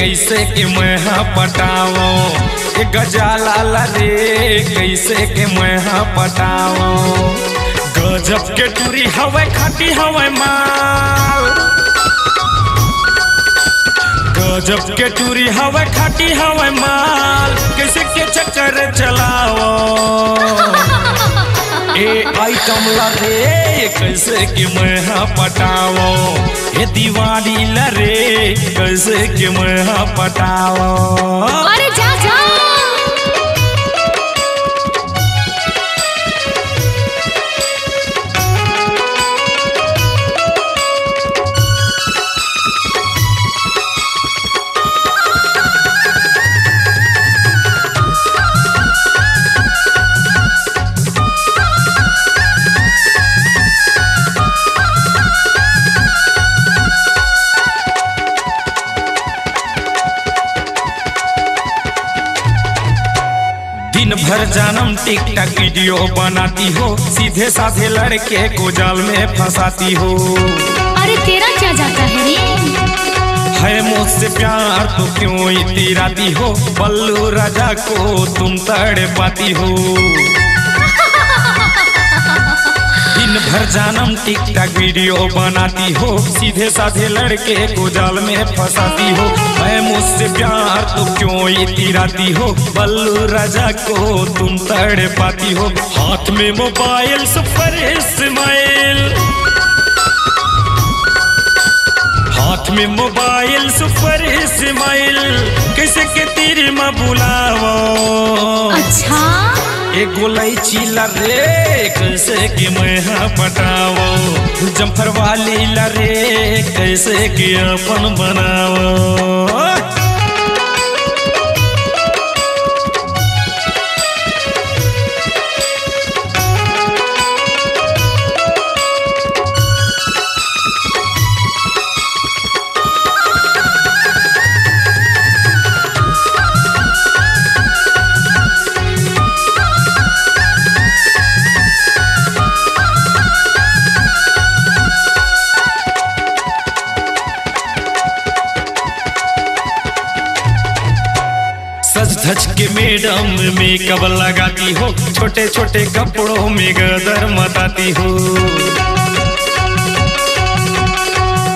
कैसे के मैं पटाओ, गजाला रे कैसे के मैं पटाओ। गजब के टूरी हवे खाटी हवे माल, गजब के टूरी हवे खाटी हवे माल, कैसे के चक्कर चलाओ। ए आइटम लरे कैसे कि मैं पटाओ, ये दीवानी लरे कैसे कि मैं पटाओ। अरे जा जा। दिन भर जानम टिकटॉक वीडियो बनाती हो, सीधे साधे लड़के को जाल में फंसाती हो। अरे तेरा क्या जाता है रे? है मुझसे प्यार तो क्यों इतराती हो, बल्लू राजा को तुम तड़ पाती हो। दिन भर जानम टिकटॉक वीडियो बनाती हो, सीधे साधे लड़के को जाल में फंसाती हो। मैं मुझसे प्यार तो क्यों इतराती हो, बल्लू राजा को तुम तड़ पाती हो। हाथ में मोबाइल सुपर इस्माइल, हाथ में मोबाइल सुपर इस्माइल, कैसे के तीर में बुलाओ। अच्छा एक गोलाई चीला रे कैसे कि मैं पटाओ, जम्फर वाली लरे कैसे कि अपन बनाओ। सज धज के मैडम मेकअप लगाती हो, छोटे छोटे कपड़ों में गदर मचाती हो।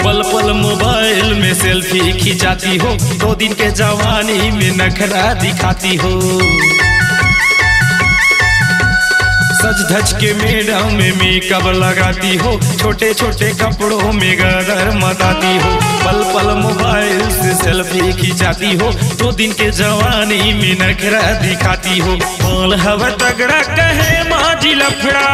पल पल मोबाइल में सेल्फी खिंचाती हो, 2 दिन के जवानी में नखरा दिखाती हो। सज धज के मैडम में मेकअप लगाती हो, छोटे छोटे कपड़ों में गदर मचाती हो। पल पल मोबाइल से सेल्फी खिंचाती हो, 2 दिन के जवानी में नखरा दिखाती हो। माल हवा तगड़ा कहे माजी लफड़ा,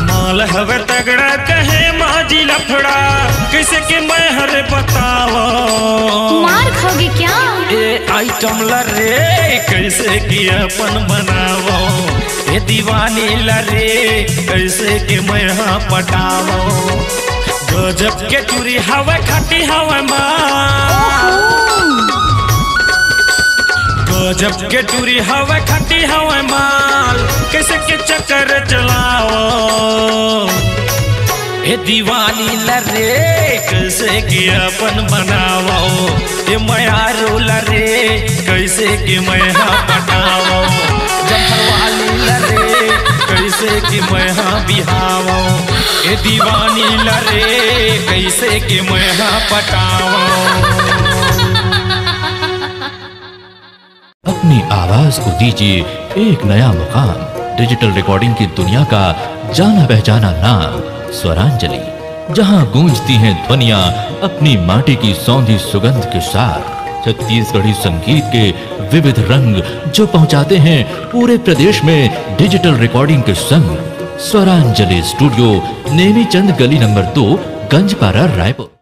माल हवा तगड़ा कहे माजी लफड़ा, कैसे के मैं हर बताओ। मार खाओगे क्या? ए आइटम लरे कैसे कि अपन बनाओ, ये दीवानी लरे कैसे कि मैं पटाओ। गजब के टूरी हवा खाटी हवा माल, गजब के टूरी हवा खाटी हवा माल, कैसे के चक्कर चलाओ। ये दीवानी लरे कैसे कि अपन बनाओ, ये मयारू लरे कैसे कि मैं पटाओ। जम्फर वाली लरे कैसे कि मैं बिहाओ, ये दीवानी लरे कैसे कि मैं पटाओ। अपनी आवाज को दीजिए एक नया मुकाम, डिजिटल रिकॉर्डिंग की दुनिया का जाना पहचाना नाम स्वरांजलि, जहां गूंजती हैं ध्वनियां अपनी माटी की सौंधी सुगंध के साथ। छत्तीसगढ़ी संगीत के विविध रंग जो पहुंचाते हैं पूरे प्रदेश में डिजिटल रिकॉर्डिंग के संग। स्वरांजलि स्टूडियो, नेमीचंद गली नंबर 2, गंजपारा, रायपुर।